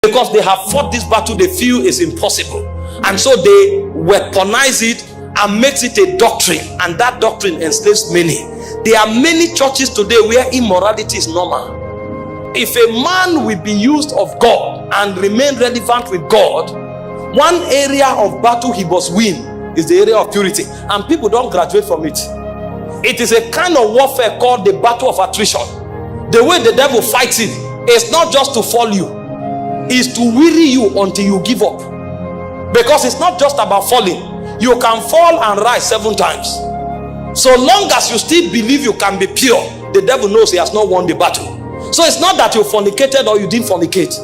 Because they have fought this battle, they feel is impossible. And so they weaponize it and makes it a doctrine. And that doctrine enslaves many. There are many churches today where immorality is normal. If a man will be used of God and remain relevant with God, one area of battle he must win is the area of purity. And people don't graduate from it. It is a kind of warfare called the battle of attrition. The way the devil fights it is not just to fall you, it's to weary you until you give up. Because it's not just about falling. You can fall and rise 7 times. So long as you still believe you can be pure, the devil knows he has not won the battle. So it's not that you fornicated or you didn't fornicate.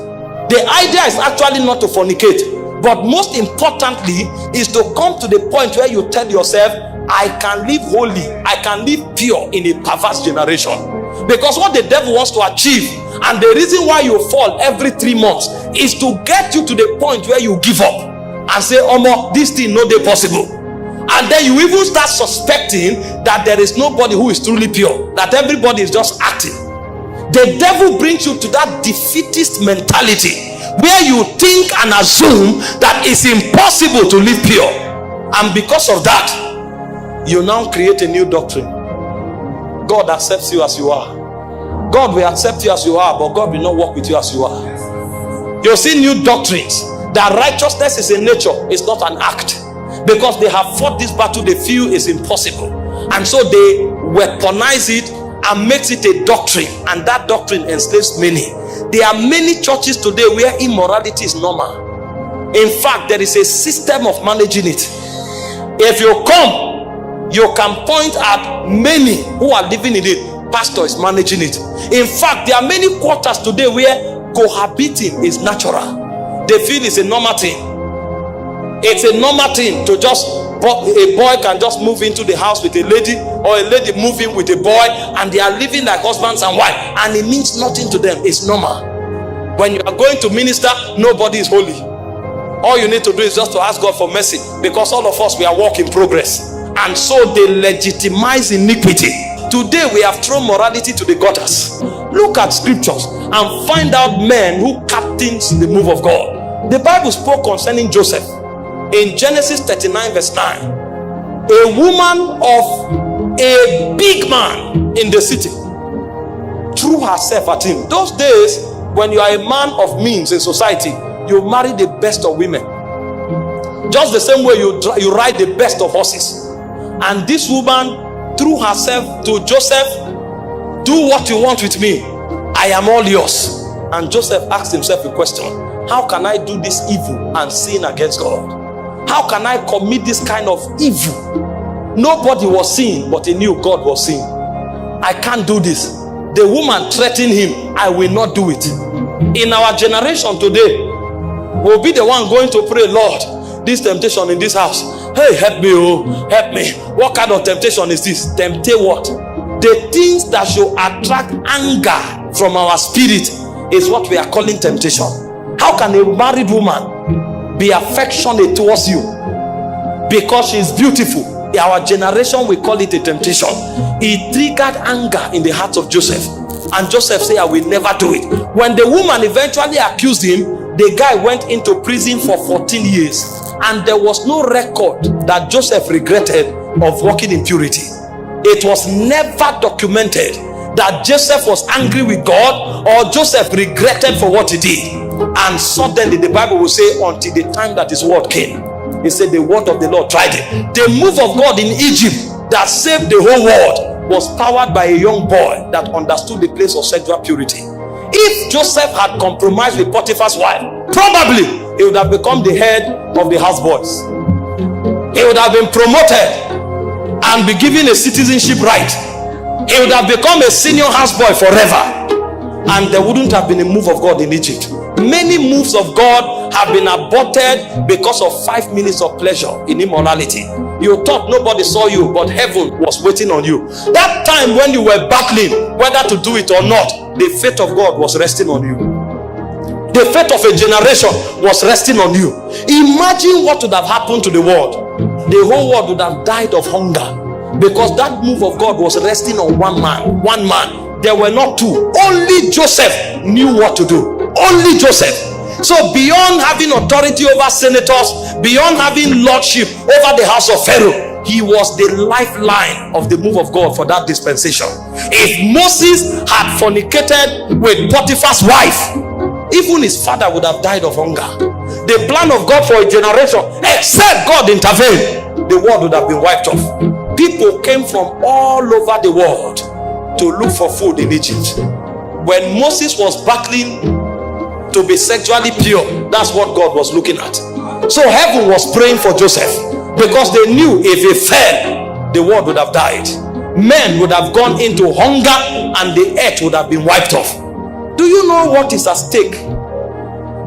The idea is actually not to fornicate, but most importantly is to come to the point where you tell yourself, I can live holy, I can live pure in a perverse generation. Because what the devil wants to achieve, and the reason why you fall every 3 months, is to get you to the point where you give up and say, Omo, this thing no dey possible. And then you even start suspecting that there is nobody who is truly pure, that everybody is just acting. The devil brings you to that defeatist mentality where you think and assume that it's impossible to live pure. And because of that, you now create a new doctrine. God accepts you as you are. God will accept you as you are, but God will not work with you as you are. You'll see new doctrines that righteousness is a nature, it's not an act. Because they have fought this battle, they feel is impossible. And so they weaponize it and makes it a doctrine, and that doctrine enslaves many. There are many churches today where immorality is normal. In fact, there is a system of managing it. If you come, you can point at many who are living in it. Pastor is managing it. In fact, there are many quarters today where cohabiting is natural. They feel it's a normal thing. It's a normal thing to just, a boy can just move into the house with a lady, or a lady move in with a boy, and they are living like husbands and wife, and it means nothing to them. It's normal. When you are going to minister, nobody is holy. All you need to do is just to ask God for mercy, because all of us, we are work in progress. And so they legitimize iniquity. Today we have thrown morality to the gutters. Look at scriptures and find out men who captains the move of God. The Bible spoke concerning Joseph in Genesis 39 verse 9. A woman of a big man in the city threw herself at him. Those days, when you are a man of means in society, you marry the best of women. Just the same way you ride the best of horses. And this woman threw herself to Joseph. Do what you want with me, I am all yours. And Joseph asked himself a question: how can I do this evil and sin against God? How can I commit this kind of evil? Nobody was seeing, but he knew God was seeing. I can't do this. The woman threatened him, I will not do it. In our generation today, we'll be the one going to pray, Lord, this temptation in this house, hey, help me, oh, help me. What kind of temptation is this? Temptate what? The things that should attract anger from our spirit is what we are calling temptation. How can a married woman be affectionate towards you because she is beautiful? Our generation, we call it a temptation. It triggered anger in the heart of Joseph, and Joseph said, I will never do it. When the woman eventually accused him, the guy went into prison for 14 years, and there was no record that Joseph regretted of walking in purity. It was never documented that Joseph was angry with God or Joseph regretted for what he did. And suddenly the Bible will say, until the time that his word came. He said the word of the Lord tried it. The move of God in Egypt that saved the whole world was powered by a young boy that understood the place of sexual purity. If Joseph had compromised with Potiphar's wife, probably he would have become the head of the houseboys. He would have been promoted and be given a citizenship right. He would have become a senior houseboy forever, and there wouldn't have been a move of God in Egypt. Many moves of God have been aborted because of 5 minutes of pleasure in immorality. You thought nobody saw you, but heaven was waiting on you. That time when you were battling whether to do it or not, the fate of God was resting on you. The fate of a generation was resting on you. Imagine what would have happened to the world. The whole world would have died of hunger, because that move of God was resting on one man. One man. There were not two. Only Joseph knew what to do. Only Joseph. So beyond having authority over senators, beyond having lordship over the house of Pharaoh, he was the lifeline of the move of God for that dispensation. If Moses had fornicated with Potiphar's wife, even his father would have died of hunger. The plan of God for a generation, except God intervened, the world would have been wiped off. People came from all over the world to look for food in Egypt. When Moses was battling to be sexually pure, that's what God was looking at. So heaven was praying for Joseph, because they knew if he fell, the world would have died. Men would have gone into hunger and the earth would have been wiped off. Do you know what is at stake?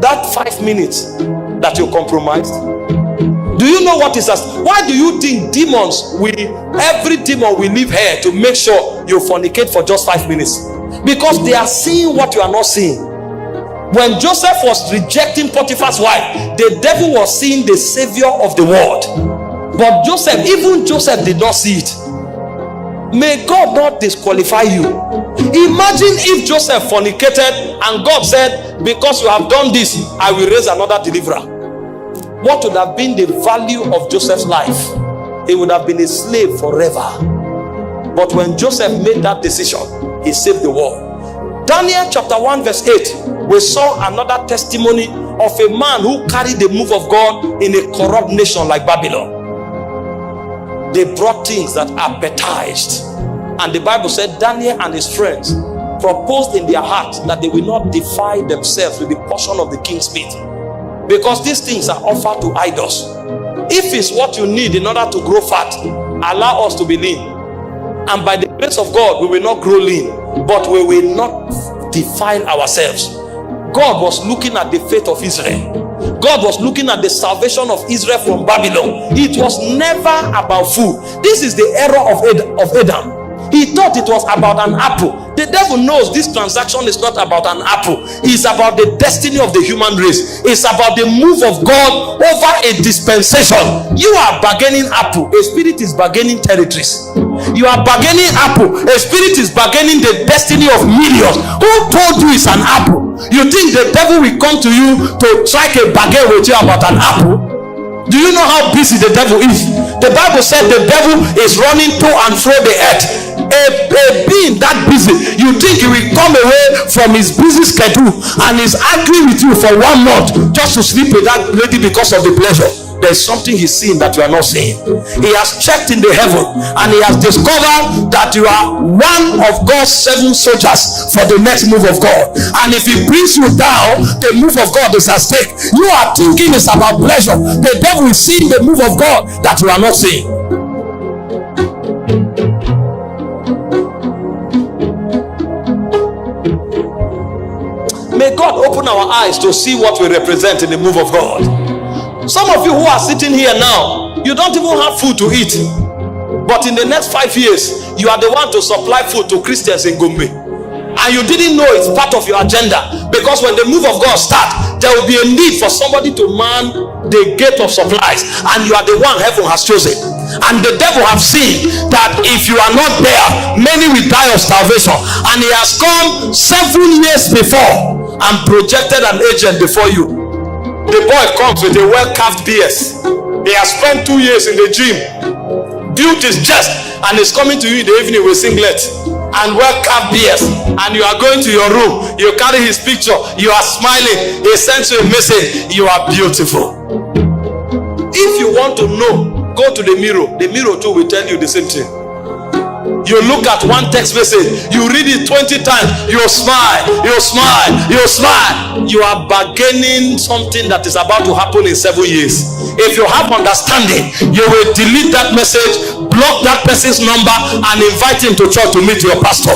That 5 minutes that you compromised. Do you know what is at stake? Why do you think demons every demon will leave here to make sure you fornicate for just 5 minutes? Because they are seeing what you are not seeing. When Joseph was rejecting Potiphar's wife, the devil was seeing the savior of the world. But even Joseph did not see it. May God not disqualify you. Imagine if Joseph fornicated and God said, because you have done this, I will raise another deliverer. What would have been the value of Joseph's life? He would have been a slave forever. But when Joseph made that decision, he saved the world. Daniel chapter 1 verse 8, we saw another testimony of a man who carried the move of God in a corrupt nation like Babylon. They brought things that appetized, and the Bible said Daniel and his friends proposed in their hearts that they will not defile themselves with the portion of the king's meat, because these things are offered to idols. If it's what you need in order to grow fat, allow us to be lean, and by the grace of God we will not grow lean, but we will not defile ourselves. God was looking at the faith of Israel. God was looking at the salvation of Israel from Babylon. It was never about food. This is the error of Adam. He thought it was about an apple. The devil knows this transaction is not about an apple. It's about the destiny of the human race. It's about the move of God over a dispensation. You are bargaining apple. A spirit is bargaining territories. You are bargaining apple. A spirit is bargaining the destiny of millions. Who told you it's an apple? You think the devil will come to you to strike a bargain with you about an apple? Do you know how busy the devil is? The Bible said the devil is running to and fro the earth. A being that busy, you think he will come away from his busy schedule and is arguing with you for 1 month just to sleep with that lady because of the pleasure? There's something he's seeing that you are not seeing. He has checked in the heaven and he has discovered that you are one of God's 7 soldiers for the next move of God. And if he brings you down, the move of God is at stake. You are thinking it's about pleasure. The devil is seeing the move of God that you are not seeing. May God open our eyes to see what we represent in the move of God. Some of you who are sitting here now, you don't even have food to eat, but in the next 5 years you are the one to supply food to Christians in Gombe, and you didn't know it's part of your agenda, because when the move of God starts, there will be a need for somebody to man the gate of supplies, and you are the one heaven has chosen. And the devil have seen that if you are not there, many will die of starvation, and he has come 7 years before and projected an agent before you. The boy comes with a well-carved BS. He has spent 2 years in the gym, built his chest, and is coming to you in the evening with singlet and well-carved BS. And you are going to your room, you carry his picture, you are smiling, he sends you a message, you are beautiful. If you want to know, go to the mirror. The mirror too will tell you the same thing. You look at one text message, you read it 20 times, you smile, you smile, you smile. You are bargaining something that is about to happen in 7 years. If you have understanding, you will delete that message, block that person's number, and invite him to church to meet your pastor.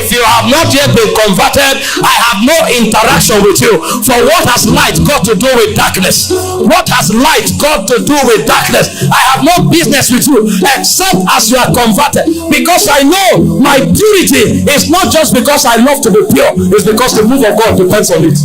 If you have not yet been converted, I have no interaction with you. For what has light got to do with darkness? What has light got to do with darkness? I have no business with you except as you are converted. Because I know my purity is not just because I love to be pure, it's because the move of God depends on it.